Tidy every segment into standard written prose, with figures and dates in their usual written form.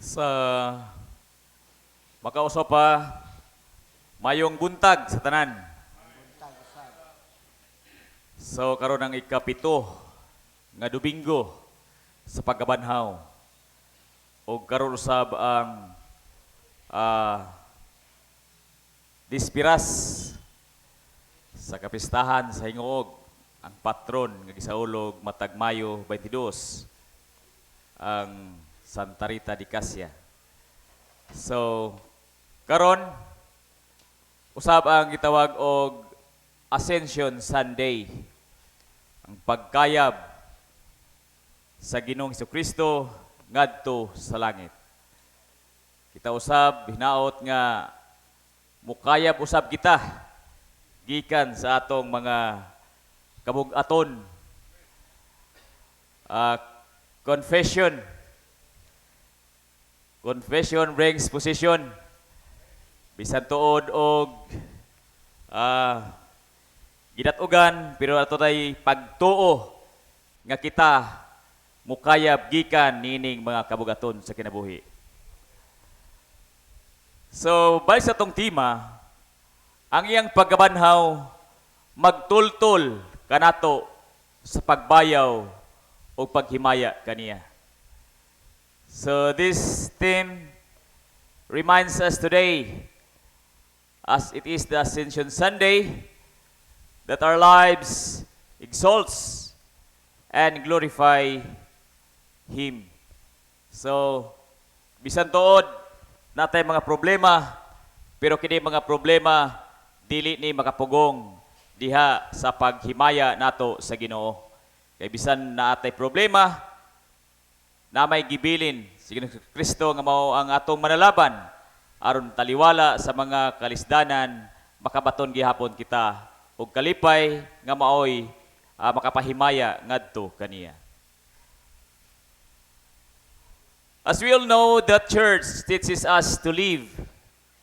Sa makausap pa, mayong buntag sa tanan. So karon ang ikapito nga Domingo sa pagkabanhaw. O karon usab ang dispiras sa kapistahan sa Hingoog, ang patron nga gisaulog matag Mayo 22, ang Santa Rita de Casia. So karon usab ang gitawag og Ascension Sunday, ang pagkayab sa Ginoong Hesukristo ngadto sa langit. Kita usab hinaot nga mukayab usab kita gikan sa atong mga kabug-aton. Confession brings position. Bisan tuod og gidatugan, pero ato tay pagtuo nga kita mukayab gikan nining mga kabugaton sa kinabuhi. So, balik sa tong tema, ang iyang pagkabanhaw magtultol kanato sa pagbayaw o paghimaya kaniya. So, this theme reminds us today, as it is the Ascension Sunday, that our lives exalts and glorify Him. So, bisan tuod natay mga problema, pero kini mga problema dili ni makapugong diha sa paghimaya nato sa Ginoo. Kay bisan naatay problema, na may gibilin si Ginoong Kristo nga mao ang atong manalaban aron taliwala sa mga kalisdanan, makabaton gihapon kita og kalipay nga maoy makapahimaya ngadto kaniya. As we all know, the church teaches us to live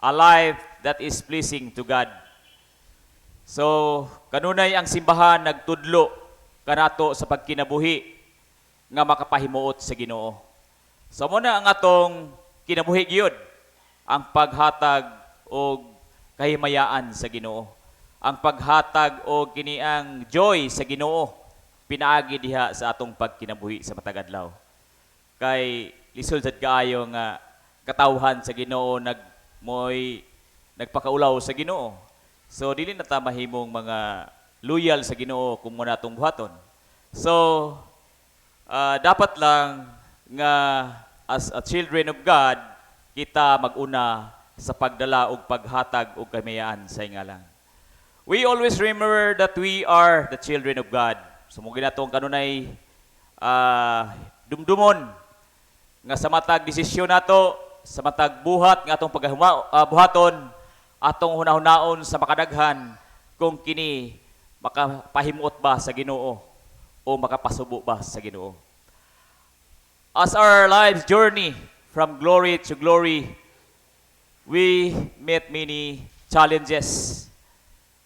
a life that is pleasing to God. So, kanunay ang simbahan nagtudlo kanato sa pagkinabuhi nga makapahimuot sa Ginoo. So muna ang atong kinabuhi gyud ang paghatag og kahimayaan sa Ginoo. Ang paghatag og kiniang joy sa Ginoo pinaagi diha sa atong pagkinabuhi sa matag adlaw. Kay lisod sad kaayo nga katawhan sa Ginoo nagpakaulaw sa Ginoo. So dili na ta mahimong mga loyal sa Ginoo kung muna atong buhaton. So dapat lang nga as a children of God kita maguna sa pagdala og paghatag og kahimayaan sa ngalan. We always remember that we are the children of God. Sumugin natong kanunay dumdumon nga sa matag desisyon nato, sa matag buhat nga atong buhaton, atong hunahunahon sa makadaghan kung kini makapahimuot ba sa Ginoo o makapasubo ba sa Ginoo. As our lives journey from glory to glory, we meet many challenges,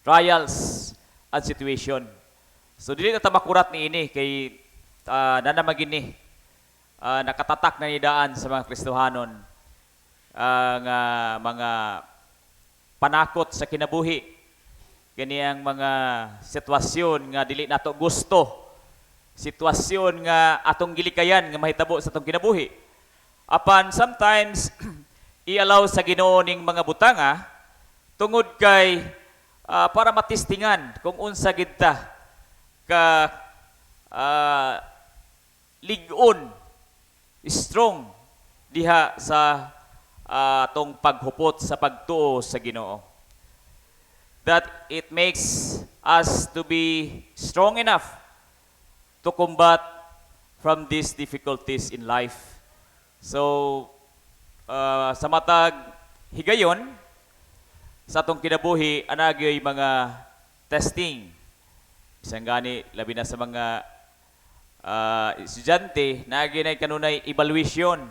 trials, and situation. So dili na ta makurat ni ini kay nanamagin nakatatak na nidaan sa mga Kristohanon nga mga panakot sa kinabuhi, kaniyang mga sitwasyon nga dili nato gusto, sitwasyon nga atong gilikayan nga mahitabo sa atong kinabuhi. Apan sometimes i-allow sa Ginoo ning mga butanga tungod kay para matistingan kung unsa gid ta ka ligon, strong diha sa atong paghupot sa pagtuo sa Ginoo. That it makes us to be strong enough to combat from these difficulties in life. So, sa matag higayon, sa atong kinabuhi, anagyoy mga testing. Isang gani, labi na sa mga estudyante, naginay kanunay evaluation.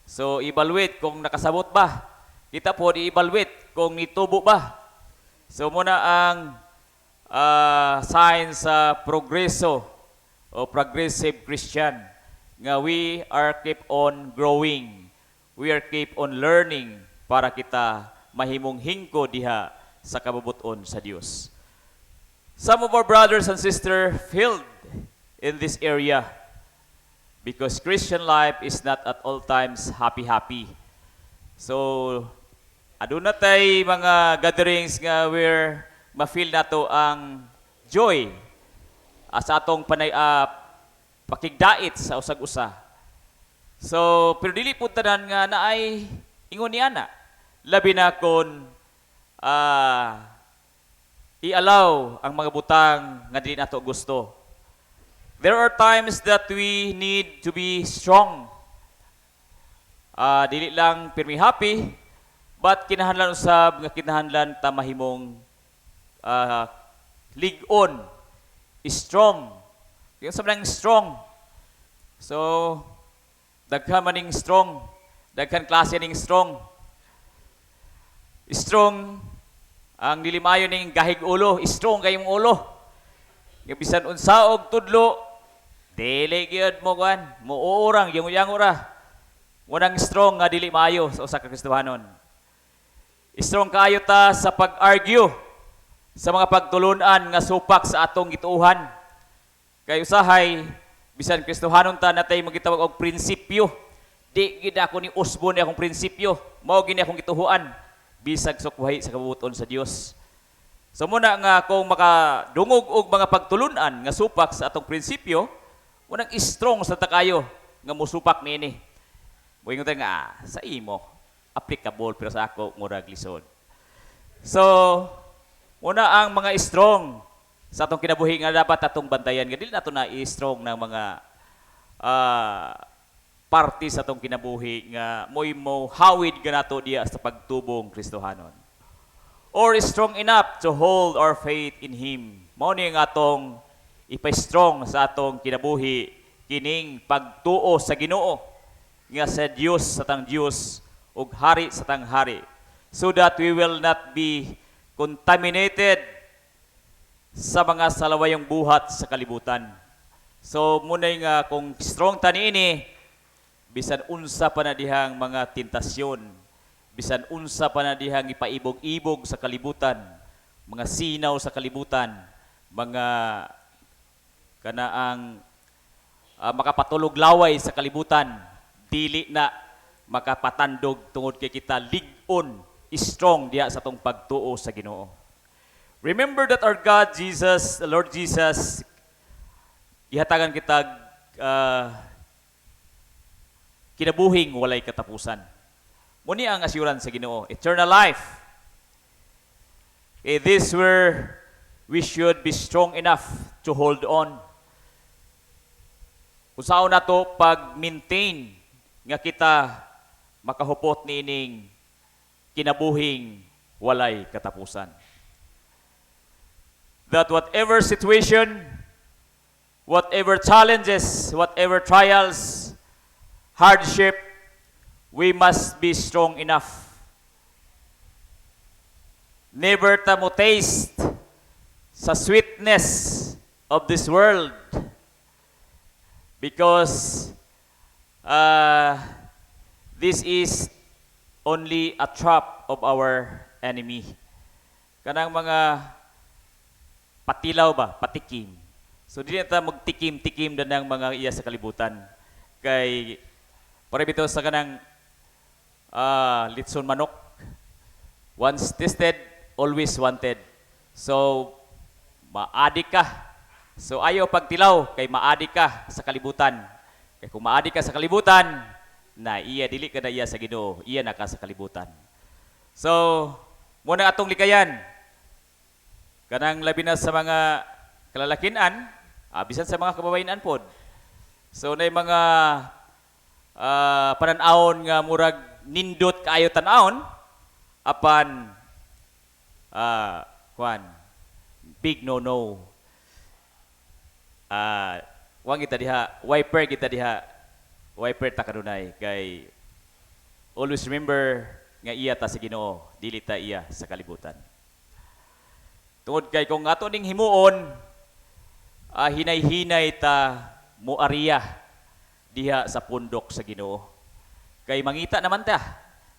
So, evaluate kung nakasabot ba. Kita po, i-evaluate kung nitubo ba. So, muna ang sign sa progreso o progressive Christian nga we are keep on growing we are keep on learning para kita mahimong hingko diha sa kabubuton sa Dios. Some of our brothers and sisters failed in this area because Christian life is not at all times happy. So, aduna tay mga gatherings nga where ma-feel nato ang joy sa atong pakigdait sa usag-usa. So, pero dili po tanan nga naay ingon niya na. Labi na kung i-allow ang mga butang nga dili nato gusto. There are times that we need to be strong. Dili lang pirmi happy, but kinahanglan usab nga kinahanglan ta mahimong lig-on, strong. Yung sabi ng strong. So, daghan maning strong. Daghan klase ning strong. Strong, ang nilimayo ning gahig ulo. Strong kayong ulo. Yung bisan unsa og tudlo, dili gyud mo kan, muuurang yung ura. Munang strong nga dili maayo sa usa ka Kristohanon. Strong kaayo ta sa pag-argue sa mga pagtulunan nga supak sa atong gituuhan. Kay usahay bisan Kristohanon ta natay magitawag og prinsipyo. Di gid ako ni usbon akong prinsipyo. Mao gini akong gituhuan bisag sukwahi sa kabubuton sa Dios. So muna nga kung makadungog og mga pagtulunan nga supak sa atong prinsipyo, munang strong sa takayo nga musupak niini. Moingon ta nga sa imo applicable pero sa ako murag lisod. So muna ang mga strong sa atong kinabuhi nga dapat atong bantayan. Dili nato na i-strong ng mga parte sa atong kinabuhi nga mo hawid ganato diya sa pagtubong Kristohanon. Or strong enough to hold our faith in Him. Mao ni nga atong ipa-strong sa atong kinabuhi kining pagtuo sa Ginoo nga sa Dios sa tang Dios ug hari sa tang hari, so that we will not be contaminated sa mga salawayong buhat sa kalibutan. So munay nga kung strong tani ini, bisan unsa pa na dihang mga tentasyon, bisan unsa pa na dihang ipaibog-ibog sa kalibutan, mga sinaw sa kalibutan, mga kanaang makapatulog laway sa kalibutan, dili na makapatandog tungod kay kita lig-on, strong diha sa tong pagtuo sa Ginoo. Remember that our God Jesus, the Lord Jesus, ihatagan kita kinabuhing walay katapusan. Muni ang assurance sa Ginoo, eternal life. This where we should be strong enough to hold on. Usaon nato pag-maintain nga kita makahupot nining kinabuhing walay katapusan. That whatever situation, whatever challenges, whatever trials, hardship, we must be strong enough. Never ta mo taste sa sweetness of this world, because this is only a trap of our enemy. Kanang mga patilaw ba, patikim. So di na ta magtikim-tikim na ng mga iya sa kalibutan. Kay parabito sa kanang litson manok, once tested, always wanted. So maadik ka. So ayaw pagtilaw kay maadik ka sa kalibutan. Kaya kung maadik ka sa kalibutan, na iya dili ka na iya sa Ginoo, iya na ka sa kalibutan. So, muna atong likayan. Kanang labi na sa mga kalalakinan, bisan sa mga kababayan pod. So, na mga pananawon nga murag nindot kaayo tanawon, apan big no-no. Wang kita diha, wiper kita diha, wiper ta kanunay kay always remember nga iya ta sa Ginoo, dili ta iya sa kalibutan. Tungod kay kung ato ning himuon, hinay-hinay ta muariya diha sa pundok sa Ginoo. Kay mangita naman ta.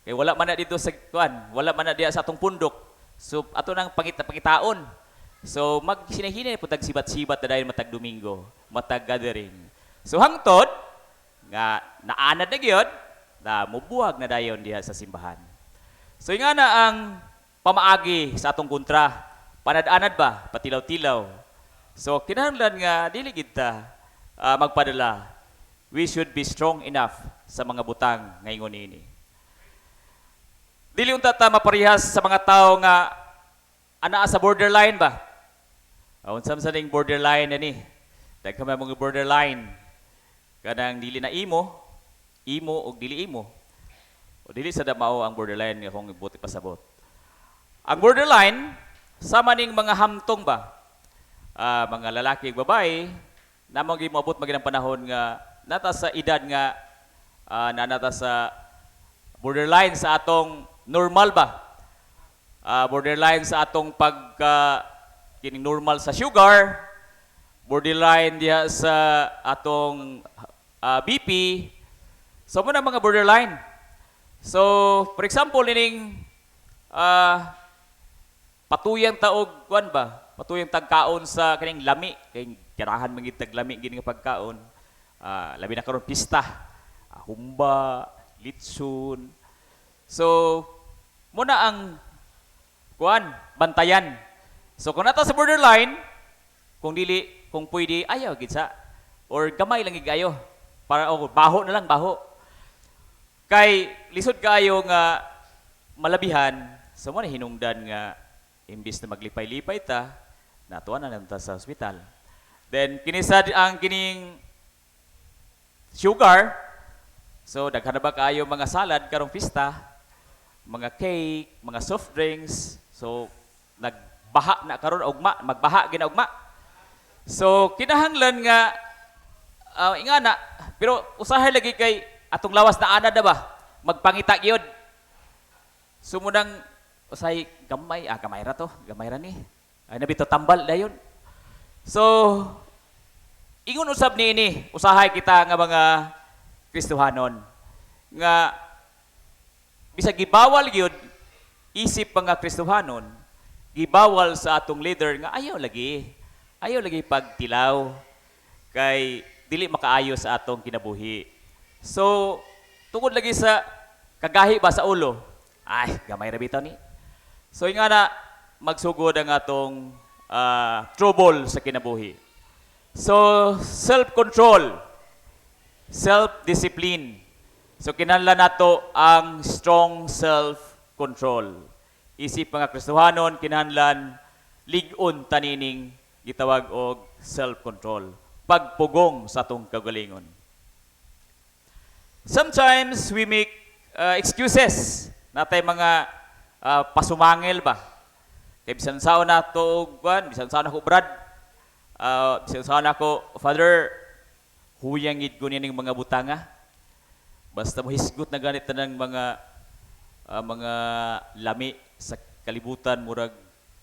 Kay wala man na dito sa kuan, wala man na diya sa atong pundok. So ato nang pangitaon. So magsinahina po tag sibat-sibat na dahil matag Domingo, matag gathering. So hangtod nga naanad na gyud na mubuhag na dayon diha sa simbahan. So nga na ang pamaagi sa atong kontra, panad-anad ba, patilaw-tilaw. So kinahanglan nga dili gid ta magpadala. We should be strong enough sa mga butang ngayon ini. Dili unta ta maparihas sa mga tao nga anaa sa borderline ba? Unsam sa ning borderline ani? Daghan may mga borderline. Kanang dili na imo og dili imo. O dili sa mao ang borderline nga kung ibuti pasabot. Ang borderline sama ning mga hamtong ba? Mga lalaki ug babae namang gimoabot maging panahon nga nata sa edad nga nata sa borderline sa atong normal ba? Borderline sa atong kining normal sa sugar, borderline diha sa atong BP. So mo na mga borderline. So for example ining patuyang taog kuan ba? Patuyang tagkaon sa kining lami kay ganahan mangit taglami gini nga pagkaon. Labi na karon pista, humba, litsun. So muna ang kuan bantayan. So kung nata sa borderline, kung pwede ayaw gid sa or gamay lang igayo para baho na lang baho. Kay lisod kaayo nga malabihan, so mo na hinungdan nga imbis na maglipay-lipay ta, natuan na lang ta sa ospital. Then kinisad ang kining sugar, so daghan na ba kaayo mga salad karong pista, mga cake, mga soft drinks. So nagbaha na karon ugma, magbaha ginaugma. So kinahanglan nga ingana pero usahay lagi kay atong lawas na ana ba magpangita gyud. So munang usahay gamay ra to, gamay ra ni. Ay nabito tambal dayon. So ingon usab niini, usahay kita nga mga Kristohanon nga bisag gibawal gyud isip mga Kristohanon, gibawal sa atong leader nga ayaw lagi pagtilaw kay dili makaayo sa atong kinabuhi. So tungod lagi sa kagahi ba sa ulo, ay gamay ra bitaw ni. So nga na magsugod ang atong trouble sa kinabuhi. So self-control, self-discipline. So kinahanglan nato ang strong self-control. Isip mga Kristohanon kinahanglan lig-on tanining gitawag og self-control. Pagpugong sa atong kagalingon. Sometimes we make excuses. Natay mga pasumangil ba? Kay bisan sao na to kuan, bisan sao na ko Brad. Bisan sao na ko Father, huyang gid ko ning mga butanga. Basta mo hisgot na ganit ng mga lami sa kalibutan murag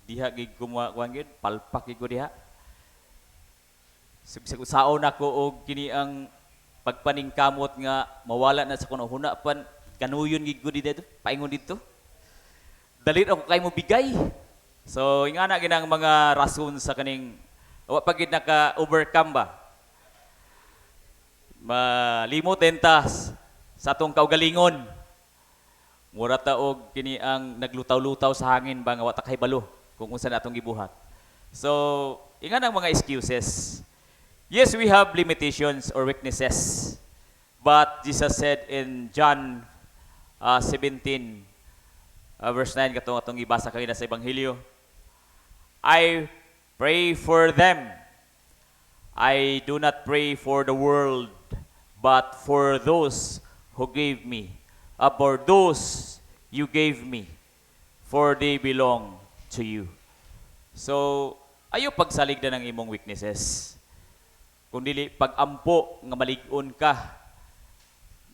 diha gid kuan gid palpak gid ko diha. Bisag usaon nako og kini ang pagpaningkamot nga mawala na sa kuno hunapan kanuyon gid ko dito paingon dito. Dalit ako kay mo bigay. So ingana ginang mga rason sa kaning wa pagid naka-overcome ba. Malimot entas sa atong kaugalingon. Mura ta og kini ang naglutaw-lutaw sa hangin ba nga wa ta kahibalo kung unsa natong gibuhat. So ingana ang mga excuses. Yes, we have limitations or weaknesses. But Jesus said in John 17, verse 9, katong ibasa kanina sa Ebanghelyo, I pray for them. I do not pray for the world, but for those who gave me, for those you gave me, for they belong to you. So, ayo pagsalig na ng imong weaknesses. Kung dili pag-ampo nga malig-on ka.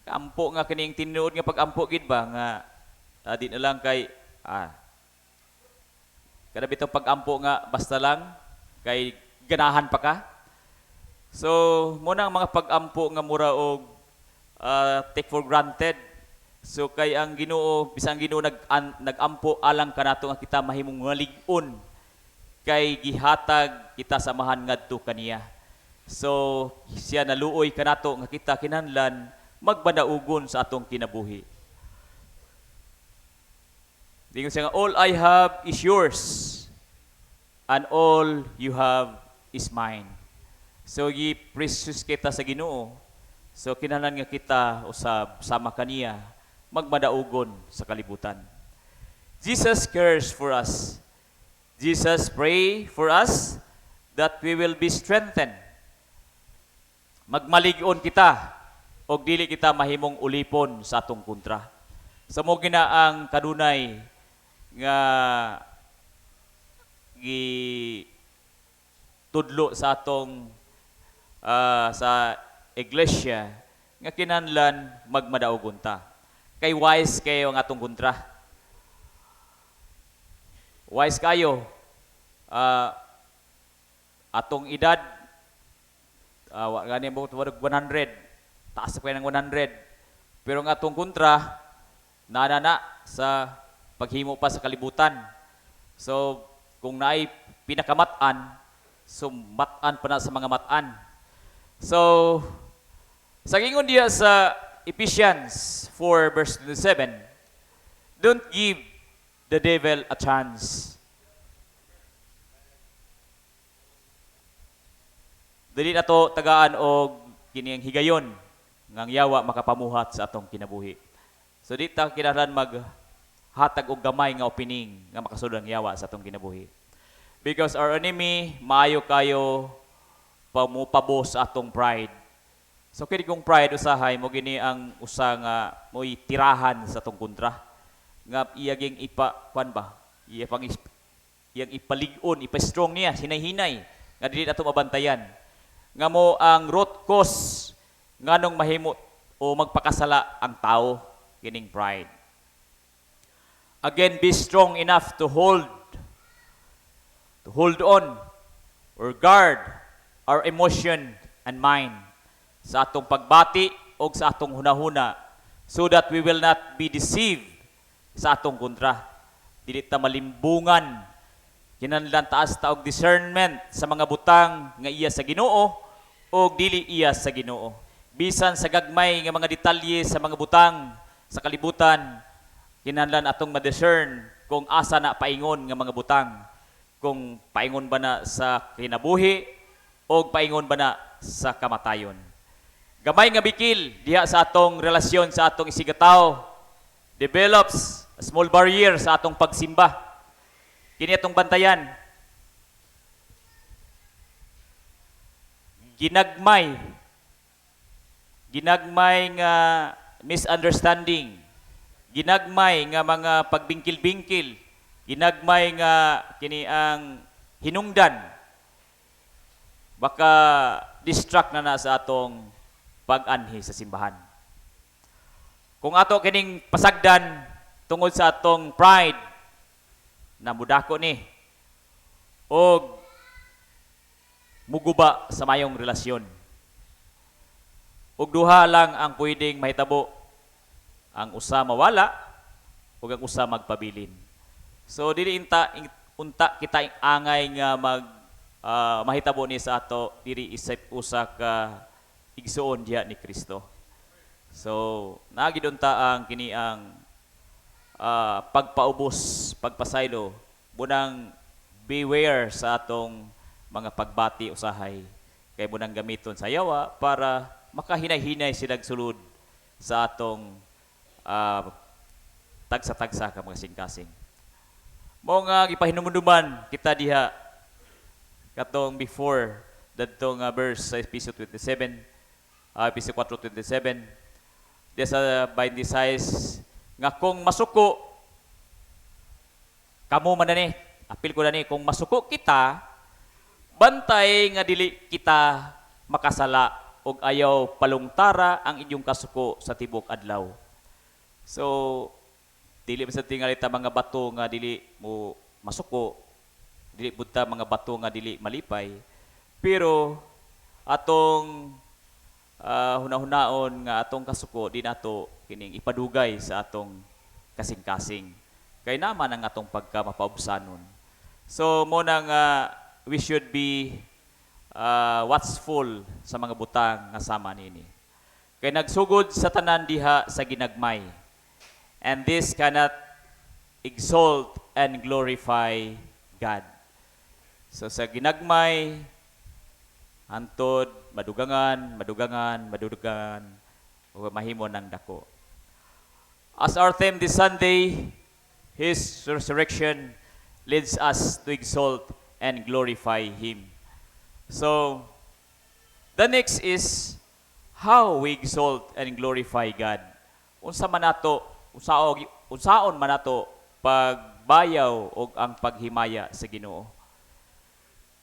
Ampo nga kining tinuod nga pag-ampo gid ba nga di na lang kay kada bitong pag-ampo nga basta lang kay ganahan pa ka. So mo nang mga pag-ampo nga mura og take for granted So kay ang Ginoo, bisang Ginoo nagampo alang kanato nga kita mahimong ngalig-on kay gihatag kita samahan ngadto kaniya. So siya naluoy kanato nga kita kinahanglan magbadaugon sa atong kinabuhi. Dingon siya nga, all I have is yours and all you have is mine. So gi-precious kita sa Ginoo. So kinahanglan nga kita usab sama kaniya magmadaugon sa kalibutan. Jesus cares for us. Jesus pray for us that we will be strengthened. Magmalig-on kita og dili kita mahimong ulipon sa atong kontra. Sa mo gina ang kanunay nga tudlo sa atong sa iglesia nga kinahanglan magmadaugon ta. Kay wise kayo ang atong kontra. Wise kayo. Atong edad, gani mo 100, taas pa ng 100. Pero ang atong kontra, nanana sa paghimo pa sa kalibutan. So, kung naay pinakamatan, so matan pa na sa mga matan. So, sa gingon diya sa Ephesians 4 verse 27, don't give the devil a chance. Dili na to tagaan og kini ang higayon ngang yawa makapamuhat sa atong kinabuhi. So di ta kinahanglan maghatag og gamay nga opening nga makasulod ang yawa sa atong kinabuhi. Because our enemy maayo kayo pamupabos sa atong pride. So kini kong pride usahay mo gini ang usa nga mo'y tirahan sa atong kontra. Nga iyaging ipan ba? Iyang ipalig-on, ipa-strong niya, hinay-hinay nga dili nato mabantayan. Nga mo ang root cause nganong mahimot o magpakasala ang tao kining pride. Again, be strong enough to hold on or guard our emotion and mind sa atong pagbati o sa atong hunahuna so that we will not be deceived sa atong kontra. Dili ta malimbungan. Kinahanglan taas ta og discernment sa mga butang nga iya sa Ginoo o dili iya sa Ginoo. Bisan sa gagmay nga mga detalye sa mga butang sa kalibutan, kinahanglan atong ma-discern kung asa na paingon nga mga butang. Kung paingon ba na sa kinabuhi o paingon ba na sa kamatayon. Gamay nga bikil diha sa atong relasyon sa atong isigataw develops a small barrier sa atong pagsimba. Kini atong bantayan. Ginagmay nga misunderstanding. Ginagmay nga mga pagbingkil-bingkil. Ginagmay nga kini ang hinungdan. Baka distract na sa atong pag-anhi sa simbahan. Kung ato kining pasagdan tungod sa atong pride na mudako ni o muguba sa mayong relasyon. Ug duha lang ang pwedeng mahitabo, ang usa mawala ug ang usa magpabilin. So dili unta kita angay nga mahitabo ni sa ato diri isip usa ka igsuon diha ni Kristo. So nagidunta ang kini ang pagpaubos, pagpasaylo, bunang beware sa atong mga pagbati usahay kay bunang gamiton sa yawa para makahinay-hinay silang sulod sa atong tagsa-tagsa ka mga singkasing. Mao nga gipahinumduman kita diha katong before dadtong verse sa episode 27, episode 4:27. Diya sa 26 nga kung masuko kamo man ni, apil ko na ni, kung masuko kita, bantay nga dili kita makasala og ayaw palungtara ang inyong kasuko sa tibok adlaw. So, dili sa tingali ta mga bato nga dili mo masuko, dili budta mga bato nga dili malipay, pero atong hunahunaon nga atong kasuko di nato kining ipadugay sa atong kasing-kasing. Kay naman ang atong pagkamapaubsanon. So mo nang we should be watchful sa mga butang nga sama nini. Kay nagsugod sa tanan diha sa ginagmay. And this cannot exalt and glorify God. So sa ginagmay, hantod, madugangan, o mahimo ng dako. As our theme this Sunday, His resurrection leads us to exalt and glorify Him. So, the next is how we exalt and glorify God. Unsaon man nato pagbayaw o ang paghimaya sa Ginoo.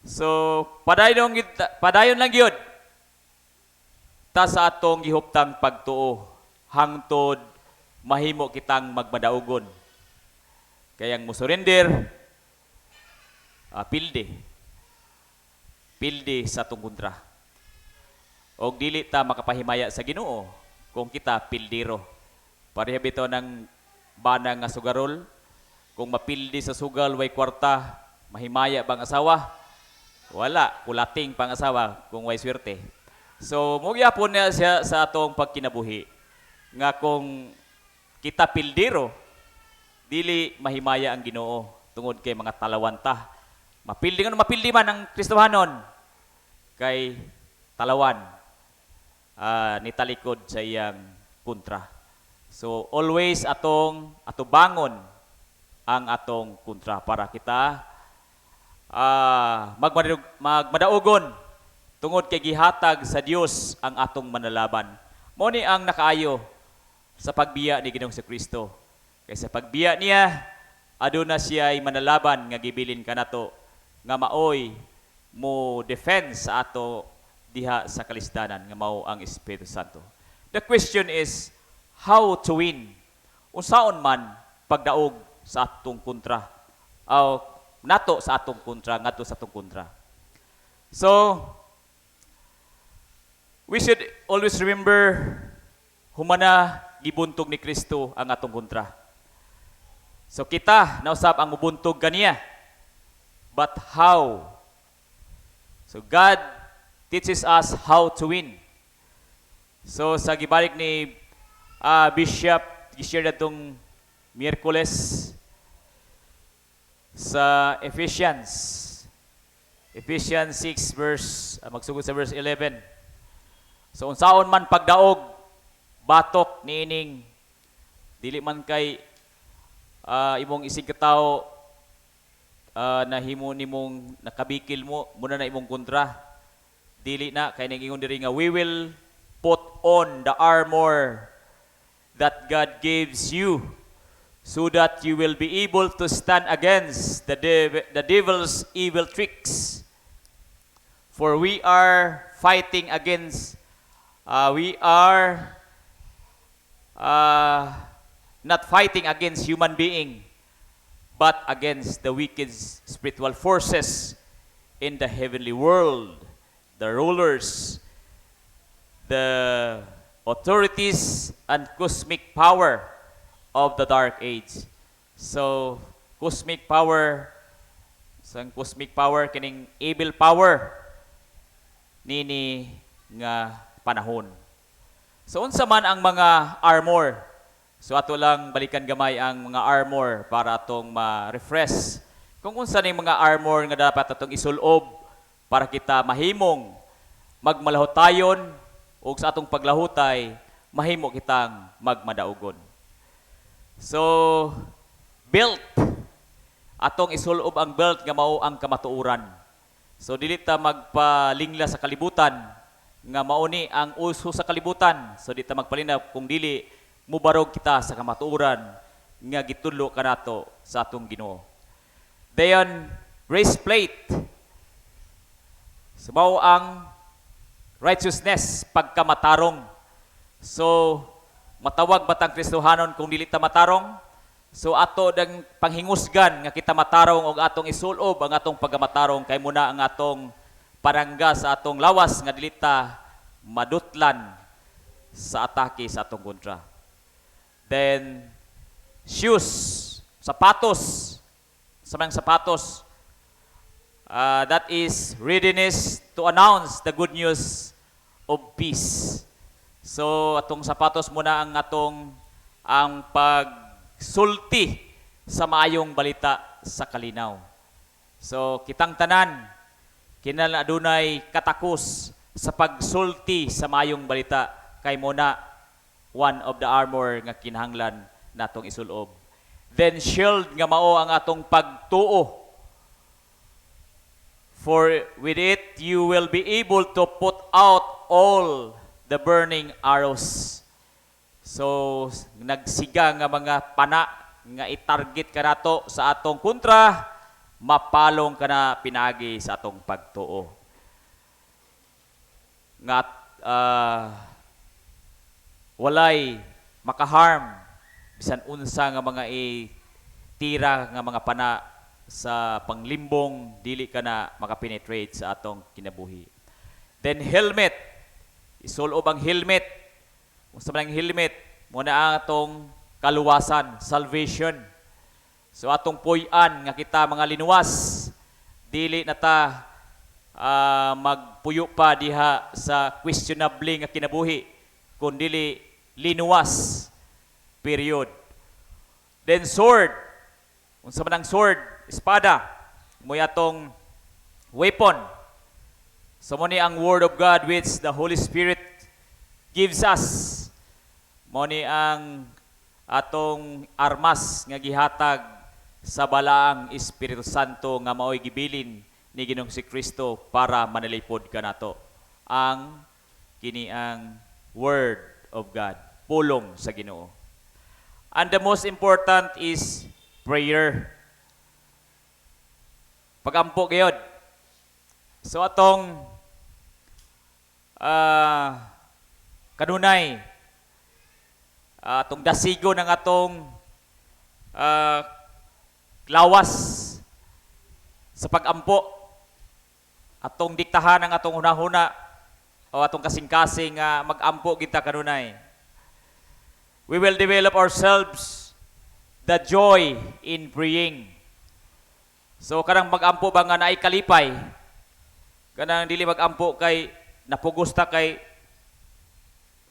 So, padayon lang gyud ta sa atong gihuptang pagtuo hangtod mahimo kitang magmadaugon. Kayang mo surrender pilde sa atong kontra. Og dili ta makapahimaya sa Ginoo kung kita pildiro. Pareha bitaw ng banang nga sugarol, kung mapildi sa sugal way kwarta, mahimaya bang asawa? Wala, kulating pang asawa kung way swerte. So, mugyapon niya siya sa atong pagkinabuhi. Nga kung kita pildiro, dili mahimaya ang Ginoo tungod kay mga talawan ta. Mapildi man ang Kristohanon kay talawan nitalikod sa iyang kontra. So, always bangon ang atong kontra para kita magmadaugon tungod kay gihatag sa Dios ang atong manalaban. Mao ni ang nakaayo sa pagbiya ni Ginoong Kristo. Kay sa pagbiya niya aduna siya ay manalaban nga gibilin kanato nga maoy mo defense sa ato diha sa kalisdanan nga mao ang Espiritu Santo. The question is how to win. Unsaon man pagdaog sa atong kontra. Nato sa atong kontra, ngadto sa atong kontra. So, we should always remember humana gibuntog ni Kristo ang atong kontra. So kita nausab ang mubuntog kaniya. But how? So God teaches us how to win. So sa gibalik ni Bishop, gi-share natong Miyerkules sa Ephesians 6 verse, magsugod sa verse 11. So unsaon man pagdaog, batok niining, dili man kay imong isig katawo nahimo nimong nakabikil mo, muna na imong kontra. Dili na, kay nagingon diri nga, we will put on the armor that God gives you so that you will be able to stand against the devil's evil tricks. For we are fighting against, not fighting against human being, but against the wicked spiritual forces in the heavenly world, the rulers, the authorities, and cosmic power of the dark age. So, cosmic power, kining evil power nini nga panahon. So unsa man ang mga armor? So ato lang balikan gamay ang mga armor para atong ma-refresh. Kung unsa ning mga armor nga dapat atong isulob para kita mahimong magmalahotayon o sa atong paglahutay mahimo kitang magmadaugon. So belt, atong isulob ang belt nga mao ang kamatuoran. So dili ta magpalingla sa kalibutan nga mao ni ang uso sa kalibutan. So dili ta magpalinab kung dili mubarog kita sa kamatuoran nga gitudlo kanato sa atong Ginoo. Dayon breastplate. So mao ang righteousness, pagkamatarong. So matawag batang Kristohanon kung dili ta matarong? So ato dang panghingusgan nga kita matarong og atong isulob ang atong pagamatarong kay muna ang atong parangga sa atong lawas nga dili ta madutlan sa atake sa atong kontra. Then shoes, sapatos, sa mga sapatos. That is readiness to announce the good news of peace. So atong sapatos muna ang pagsulti sa maayong balita sa kalinaw. So kitang tanan kinahanglan adunay katakos sa pagsulti sa maayong balita kay muna one of the armor nga kinahanglan natong isulob. Then shield nga mao ang atong pagtuo. For with it you will be able to put out all the burning arrows. So nagsiga nga mga pana nga itarget ka nato sa atong kontra, mapalong ka na pinagi sa atong pagtuo. Nga walay makaharm bisan unsa nga mga tira nga mga pana sa panglimbong, dili ka na makapenetrate sa atong kinabuhi. Then helmet, isulob ang helmet. Unsa man ang helmet, muna ang atong kaluwasan, salvation. So atong puy-an nga kita mga linuwas, dili na ta magpuyo pa diha sa questionable nga kinabuhi, kun dili linuwas. Period. Then sword, unsa man ang sword, espada, mo atong weapon. So mo ni ang word of God which the Holy Spirit gives us. Mo ni ang atong armas nga gihatag sa balaang Espiritu Santo nga mao'y gibilin ni Ginoong si Kristo para manalipod kanato. Ang kini ang word of God, pulong sa Ginoo. And the most important is prayer. Pagampo gayod. So atong kanunay atong dasigo ng atong lawas sa pagampo, atong diktahan ng atong hunahuna o atong kasing-kasing magampo kita kanunay. We will develop ourselves the joy in praying. So kanang magampo ba nga naay kalipay, kanang dili magampo kay napugusta kay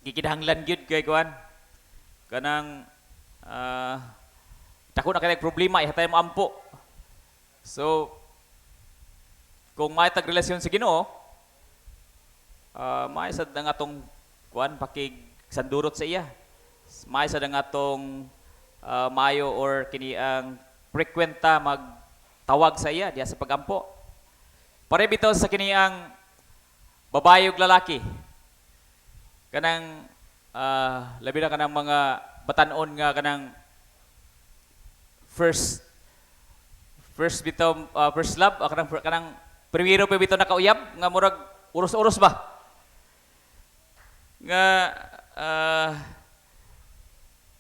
gikinahanglan gyud kay kuan, kanang dako na kay problema ihatay mo ampo. So kung may tag relasyon sa Ginoo, may sad nga atong kuan pakig sandurot sa iya, may sad nga atong mayo or kini ang frequenta mag tawag sa iya diya sa pagampo. Pare bitaw sa kini ang babae ug lalaki. Kanang labi na kanang mga batan-on nga kanang first bitaw first love kanang primero pa bitaw nakauyab nga murag uros-uros ba. Nga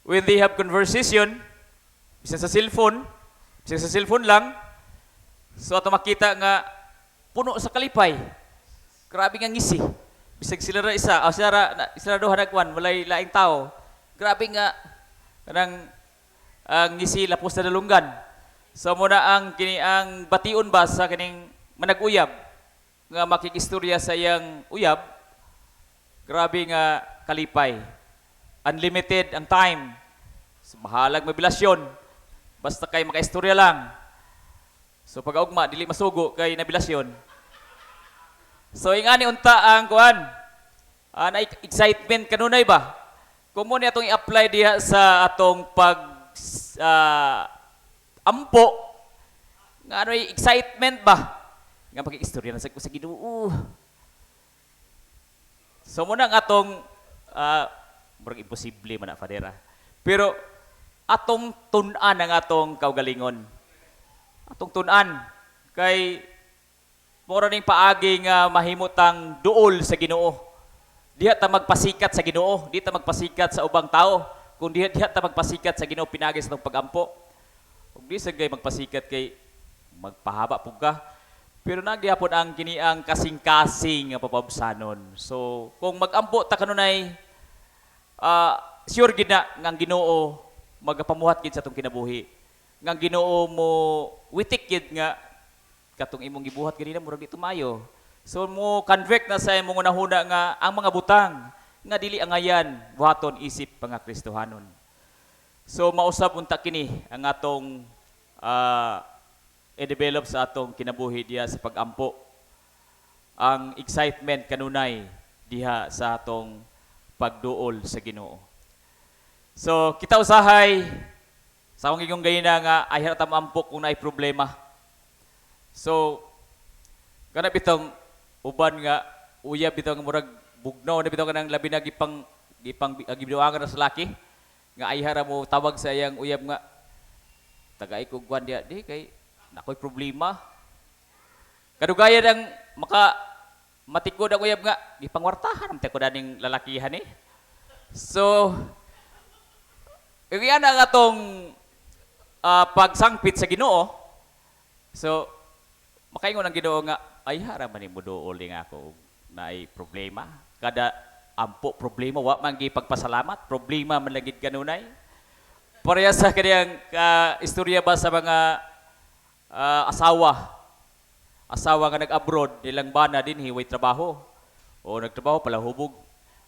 when they have conversation bisan sa cellphone lang. So ato makita nga puno sa kalipay. Grabe nga ngisi. Bisag sila ra isa, sila duha nagwan, walay laing tao. Grabe nga kanang ngisi lapos na dalunggan. So muna ang kini ang bation ba sa kining manag-uyab nga makikistorya sa iyang uyab. Grabe nga kalipay. Unlimited ang time. So, mahalag mabilasyon. Basta kay makaistorya lang. So pag-augma, dili masugo kay nabilasyon. So ingani unta ang kuan. Na excitement kanunay ba? Kung mo ni atong i-apply diha sa atong pag ampo, nga ano'y excitement ba? Nga pag-istorya na sa Ginoo. So muna ang atong murag imposible man na fadera. Pero atong tun-an ang atong kaugalingon. Atong tun-an kay mura ning paagi nga mahimutang duol sa Ginoo. Diha ta magpasikat sa Ginoo, di ta magpasikat sa ubang tao, kundi diha ta magpasikat sa Ginoo pinagi sa atong pagampo. Ug di sa gay magpasikat kay magpahaba pug ka. Pero nagyapon ang kini ang kasing-kasing nga papabsanon. So kung magampo ta kanunay sure gid na nga ang Ginoo magapamuhat gid sa atong kinabuhi. Nga ang Ginoo mo witik gid nga katong imong gibuhat ganina murag di tumayo. So mo convict na sa imong unahuna nga ang mga butang nga dili angayan buhaton isip pa nga Kristohanon. So mausab unta kini ang atong i-develop sa atong kinabuhi diha sa pagampo. Ang excitement kanunay diha sa atong pagduol sa Ginoo. So kita usahay sa akong gigong gayina nga ay ta maampok kung naay problema. So kana bitong uban nga uyab bitong murag bugnaw na bitong kanang labi na gipang gibiduangan sa laki nga ay hara mo tawag sa iyang uyab nga tagay ko guan dia di kay nakoy problema. Kadugaya ang matikod ang uyab nga gipangwartahan ang tikod aning lalakihan eh. So iyan ang atong pagsangpit sa Ginoo. So makaingon ang Ginoo nga ay hara man nimo duol nga ako naay problema. Kada ampo problema wa man gipagpasalamat, problema man lagid kanunay. Pareha sa kaniyang istorya ba sa mga asawa nga nag-abroad ilang bana din hiway trabaho o nagtrabaho pala hubog.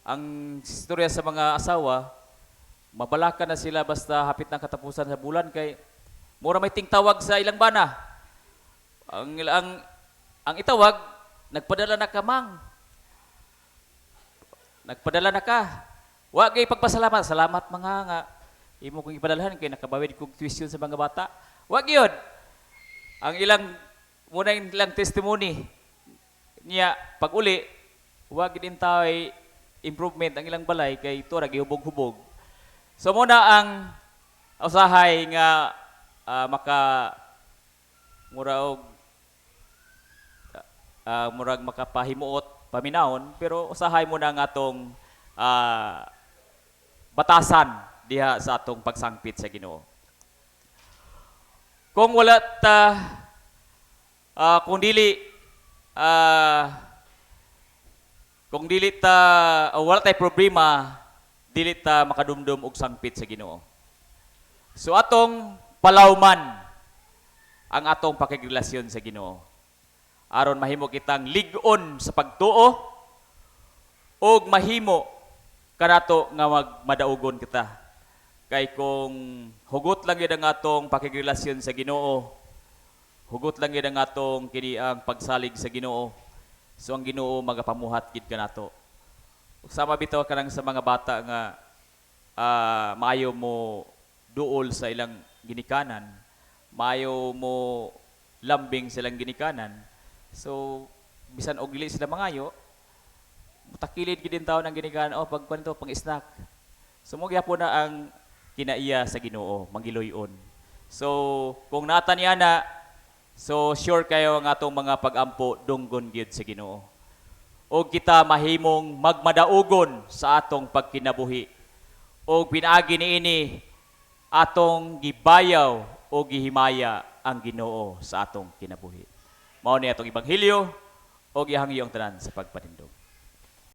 Ang istorya sa mga asawa mabalaka na sila basta hapit ng katapusan sa bulan kay mura may tingtawag sa ilang bana. Ang itawag, nagpadala na ka, mang. Nagpadala na ka. Wa kay pagpasalamat. Salamat mga nga. Imo kong ipadalahan kay nakabawid kong tuition sa mga bata. Wa gyud. Ang muna ilang testimony niya pag uli, wa gid intaway improvement ang ilang balay kay ito ra gihubog-hubog. So muna ang usahay nga murag makapahimuot paminahon pero usahay mo na nga atong batasan diha sa atong pagsangpit sa Ginoo. Kung wala kung dili wala tay problema, dili ta makadumdum og sangpit sa Ginoo. So atong palawman ang atong pakigrelasyon sa Ginoo. Aron mahimo kitang lig-on sa pagtuo ug mahimo kanato nga magmadaugon kita. Kay kung hugot lang yun ang atong pakigrelasyon sa Ginoo, hugot lang yun ang atong kini ang pagsalig sa Ginoo, so ang Ginoo magapamuhat gid kanato. Sama bitaw kanang sa mga bata nga maayo mo duol sa ilang ginikanan, maayo mo lambing silang ginikanan. So bisan og dili sila mangayo, mutakilid gid din tawo ng ginikanan pag kanto pang snack. So mo gyapon na ang kinaiya sa Ginoo, mangiloy-on. So kung nata niya na, so sure kayo ang atong mga pagampo dunggon gyud sa Ginoo. O kita mahimong magmadaugon sa atong pagkinabuhi. O pinaagi niini atong gibayaw o gihimaya ang Ginoo sa atong kinabuhi. Mao ni atong ebanghelyo o gihangyo ang tanan sa pagpanindog.